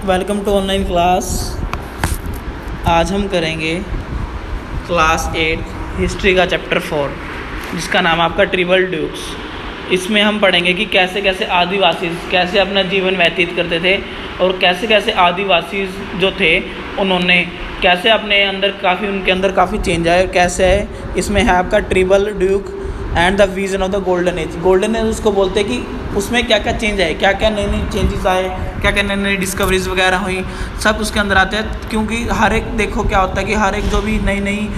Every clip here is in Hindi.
Welcome to online class. आज हम करेंगे क्लास 8 हिस्ट्री का चैप्टर 4 जिसका नाम आपका ट्रिबल ड्यूक्स। इसमें हम पढ़ेंगे कि कैसे कैसे आदिवासी कैसे अपना जीवन व्यतीत करते थे और कैसे कैसे आदिवासी जो थे उन्होंने कैसे अपने अंदर उनके अंदर काफ़ी चेंज आए। कैसे है इसमें है आपका tribal duke and the vision of the golden age. Golden age उसको बोलते हैं कि उसमें क्या क्या चेंज आए, क्या क्या नई नई चेंजेस आए, क्या क्या नई नई डिस्कवरीज वगैरह हुई, सब उसके अंदर आते हैं। क्योंकि हर एक देखो क्या होता है कि हर एक जो भी नई नई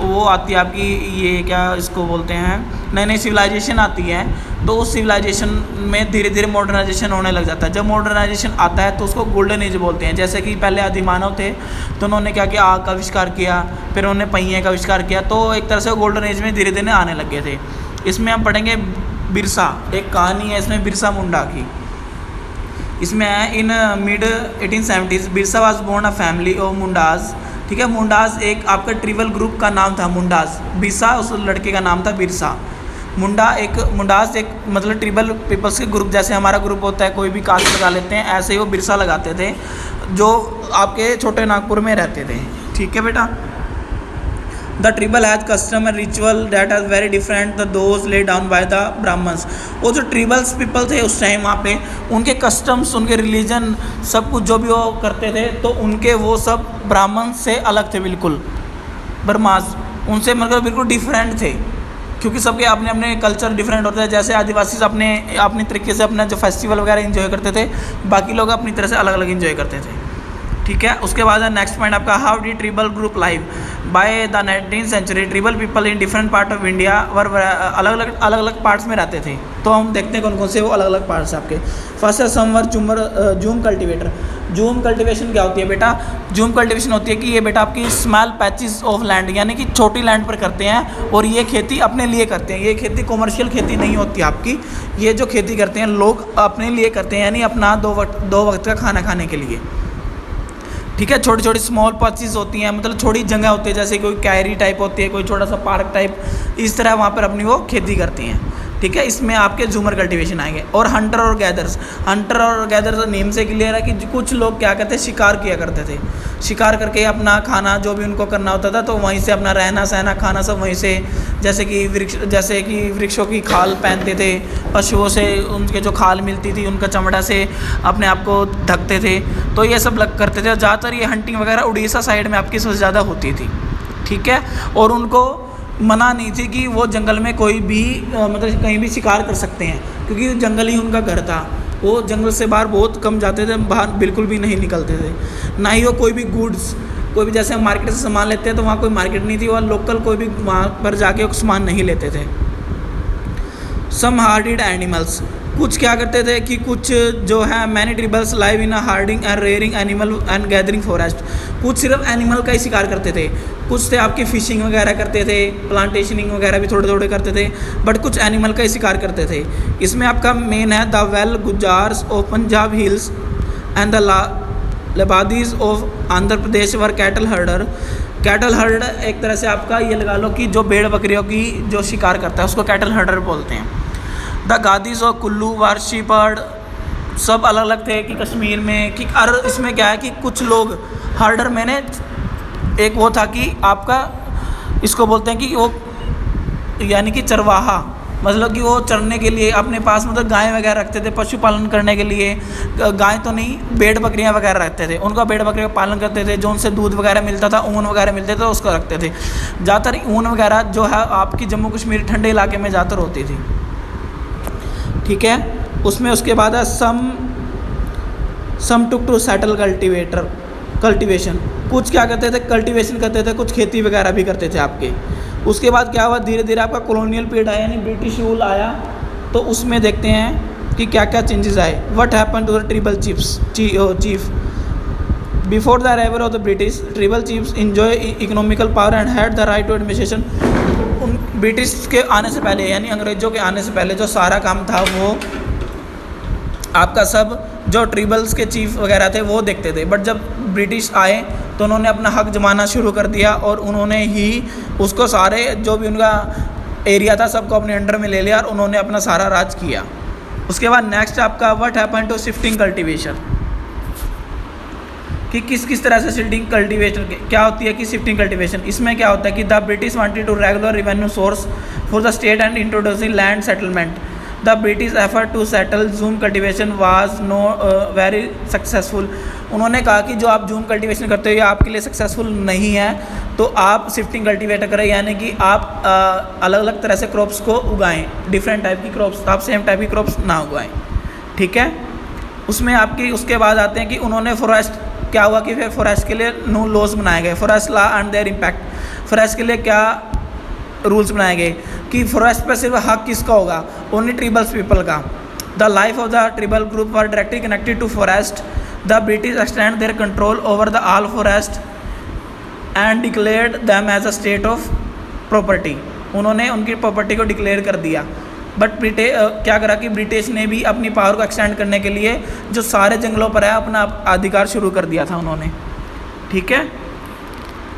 वो आती है आपकी, ये क्या इसको बोलते हैं, नई नई सिविलाइजेशन आती है, तो उस सिविलाइजेशन में धीरे धीरे मॉडर्नाइजेशन होने लग जाता है। जब मॉडर्नाइजेशन आता है तो उसको गोल्डन एज बोलते हैं। जैसे कि पहले आदिमानव थे तो उन्होंने क्या किया, आग का आविष्कार किया, फिर उन्होंने पहिए का आविष्कार किया, तो एक तरह से गोल्डन एज में धीरे धीरे आने लग गए थे। इसमें हम पढ़ेंगे बिरसा, एक कहानी है इसमें बिरसा मुंडा की। इसमें है in mid 1870s Birsa was born a family of Mundas. ठीक है, मुंडाज एक आपका ट्रिबल ग्रुप का नाम था मुंडाज। बिरसा उस लड़के का नाम था बिरसा। मुंडाज एक मतलब ट्रिबल पीपल्स के ग्रुप, जैसे हमारा ग्रुप होता है कोई भी कास्ट लगा लेते हैं, ऐसे ही वो बिरसा लगाते थे जो आपके छोटे नागपुर में रहते थे। ठीक है बेटा। The tribal has custom and ritual that are very different the those lay down by the Brahmans. वो जो ट्रिबल्स पीपल थे उस टाइम वहाँ पे, उनके कस्टम्स, उनके रिलीजन, सब कुछ जो भी वो करते थे तो उनके वो सब ब्राह्मण से अलग थे, बिल्कुल ब्रह्मास उनसे मतलब बिल्कुल डिफरेंट थे। क्योंकि सबके अपने अपने कल्चर डिफरेंट होते हैं। जैसे आदिवासी अपने अपनी तरीके से अपना जो फेस्टिवल वगैरह एंजॉय करते थे, बाकी लोग अपनी तरह से अलग अलग एंजॉय करते थे। ठीक है, उसके बाद नेक्स्ट पॉइंट आपका how the tribal group live by the 19th century. Tribal people in different part of India were अलग अलग पार्ट्स में रहते थे। तो हम देखते हैं कौन कौन से वो अलग अलग पार्ट्स आपके। फर्स्ट है समवर जूम कल्टिवेटर। जूम कल्टिवेशन क्या होती है बेटा? जूम कल्टिवेशन होती है कि ये बेटा आपकी स्मॉल पैचेस ऑफ लैंड, यानी कि छोटी लैंड पर करते हैं और ये खेती अपने लिए करते हैं। ये खेती कॉमर्शियल खेती नहीं होती आपकी। ये जो खेती करते हैं लोग अपने लिए करते हैं, यानी अपना दो वक्त का खाना खाने के लिए। ठीक है, छोटी छोटी स्मॉल पैचेस होती हैं, मतलब छोटी जगह होती है, जैसे कोई कैरी टाइप होती है, कोई छोटा सा पार्क टाइप, इस तरह वहाँ पर अपनी वो खेती करती हैं। ठीक है, इसमें आपके झूमर कल्टीवेशन आएंगे। और हंटर और गैदर्स नेम से क्लियर है कि कुछ लोग क्या करते, शिकार किया करते थे। शिकार करके अपना खाना जो भी उनको करना होता था तो वहीं से अपना रहना सहना खाना सब वहीं से, जैसे कि वृक्षों की खाल पहनते थे, पशुओं से उनके जो खाल मिलती थी उनका चमड़ा से अपने आप को ढकते थे, तो ये सब करते थे। ज़्यादातर ये हंटिंग वगैरह उड़ीसा साइड में आपकी सबसे ज़्यादा होती थी। ठीक है, और उनको मना नहीं थी कि वो जंगल में कोई भी मतलब कहीं भी शिकार कर सकते हैं, क्योंकि जंगल ही उनका घर था। वो जंगल से बाहर बहुत कम जाते थे, बाहर बिल्कुल भी नहीं निकलते थे। ना ही वो कोई भी गुड्स, कोई भी जैसे हम मार्केट से सामान लेते हैं तो वहाँ कोई मार्केट नहीं थी, और लोकल कोई भी वहाँ पर जाके सामान नहीं लेते थे। सम हार्डेड एनिमल्स, कुछ क्या करते थे कि कुछ जो है many tribals live in a herding and rearing animal and gathering forest. कुछ सिर्फ एनिमल का ही शिकार करते थे, कुछ थे आपकी फिशिंग वगैरह करते थे, प्लांटेशनिंग वगैरह भी थोड़े थोड़े करते थे, बट कुछ एनिमल का ही शिकार करते थे। इसमें आपका मेन है the well Gujjars of Punjab hills and the Labadis of Andhra Pradesh were cattle herder. Cattle herder एक तरह से आपका ये लगा लो कि जो भेड़ बकरियों की जो शिकार करता है उसको कैटल हर्डर बोलते हैं। द गादीज और कुल्लू वार्शीपर्ड सब अलग अलग थे कि कश्मीर में कि और इसमें क्या है कि कुछ लोग हर्डर मैंने एक वो था कि आपका इसको बोलते हैं कि वो यानी कि चरवाहा, मतलब कि वो चरने के लिए अपने पास मतलब गाय वगैरह रखते थे पशुपालन करने के लिए। गाय तो नहीं, भेड़ बकरियां वगैरह रखते थे, उनका भेड़ बकरियों का पालन करते थे, जो उनसे दूध वगैरह मिलता था, ऊन वगैरह मिलते थे, उसको रखते थे। ज़्यादातर ऊन वगैरह जो है आपकी जम्मू कश्मीर ठंडे इलाके में ज़्यादातर होती थी। ठीक है, उसमें उसके बाद है सम टुक टू सेटल कल्टीवेशन। कुछ क्या करते थे, कल्टीवेशन करते थे, कुछ खेती वगैरह भी करते थे आपके। उसके बाद क्या हुआ, धीरे धीरे आपका कॉलोनियल पीरियड आया, यानी ब्रिटिश रूल आया, तो उसमें देखते हैं कि क्या क्या चेंजेस आए। What happen to the tribal chief before the arrival of the British. Tribal chiefs enjoy economical power and had the right to administration. British के आने से पहले, यानी अंग्रेज़ों के आने से पहले जो सारा काम था वो आपका सब जो ट्रिबल्स के चीफ वगैरह थे वो देखते थे। बट जब ब्रिटिश आए तो उन्होंने अपना हक जमाना शुरू कर दिया और उन्होंने ही उसको सारे जो भी उनका एरिया था सबको अपने अंडर में ले लिया और उन्होंने अपना सारा राज किया। उसके बाद नेक्स्ट आपका what happen to shifting cultivation. कि किस किस तरह से शिफ्टिंग कल्टीवेशन क्या होती है कि शिफ्टिंग कल्टीवेशन इसमें क्या होता है कि the British wanted to regular revenue source for the state and introducing land settlement. The British effort to settle jhum cultivation was no very successful. उन्होंने कहा कि जो आप जूम कल्टीवेशन करते हो ये आपके लिए सक्सेसफुल नहीं है, तो आप शिफ्टिंग कल्टीवेटर करें, यानी कि आप अलग अलग तरह से क्रॉप्स को उगाएं, डिफरेंट टाइप की क्रॉप्स, आप सेम टाइप की क्रॉप्स ना उगाएं। ठीक है, उसमें आपकी उसके बाद आते हैं कि उन्होंने फॉरेस्ट क्या हुआ कि फिर फॉरेस्ट के लिए न्यू लॉज बनाए गए, forest law and there impact. Forest के लिए क्या रूल्स बनाए गए कि फॉरेस्ट पर सिर्फ हक किसका होगा, ओनली ट्रिबल्स पीपल का। The life of the tribal group were directly connected to forest. The British extend their control over the all forest and declared them as a state of property. उन्होंने उनकी प्रॉपर्टी को डिक्लेयर कर दिया। बट क्या करा कि ब्रिटिश ने भी अपनी पावर को एक्सटेंड करने के लिए जो सारे जंगलों पर है अपना अधिकार शुरू कर दिया था उन्होंने। ठीक है,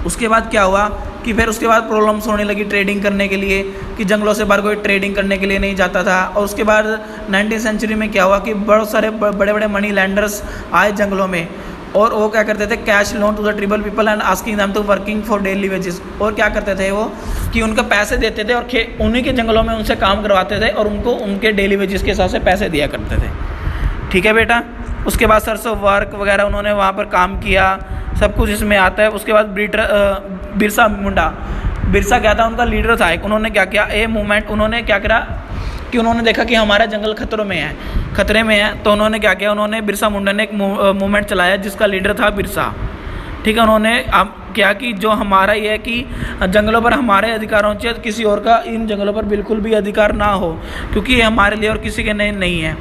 उसके बाद क्या हुआ कि फिर उसके बाद प्रॉब्लम्स होने लगी ट्रेडिंग करने के लिए, कि जंगलों से बाहर कोई ट्रेडिंग करने के लिए नहीं जाता था। और उसके बाद 19वीं सेंचुरी में क्या हुआ कि बहुत सारे बड़े बड़े मनी लैंडर्स आए जंगलों में, और वो क्या करते थे, cash loan to the tribal people and asking them to working for daily wages. और क्या करते थे वो कि उनको पैसे देते थे और उन्हीं के जंगलों में उनसे काम करवाते थे और उनको उनके डेली वेजेस के हिसाब से पैसे दिया करते थे। ठीक है बेटा, उसके बाद सरसों वर्क वगैरह उन्होंने वहाँ पर काम किया, सब कुछ इसमें आता है। उसके बाद बिरसा मुंडा, बिरसा क्या था, उनका लीडर था एक। उन्होंने क्या किया, ए मूवमेंट, उन्होंने क्या करा कि उन्होंने देखा कि हमारा जंगल खतरे में है, तो उन्होंने क्या किया, उन्होंने बिरसा मुंडा ने एक मूवमेंट चलाया जिसका लीडर था बिरसा। ठीक है, उन्होंने अब क्या कि जो हमारा ये है कि जंगलों पर हमारे अधिकार होने चाहिए, किसी और का इन जंगलों पर बिल्कुल भी अधिकार ना हो, क्योंकि ये हमारे लिए और किसी के नहीं है।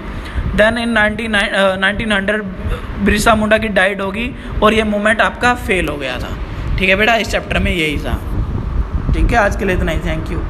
देन इन 1900 बिरसा मुंडा की डाइट होगी और ये मूवमेंट आपका फेल हो गया था। ठीक है बेटा, इस चैप्टर में यही था। ठीक है, आज के लिए इतना ही, थैंक यू।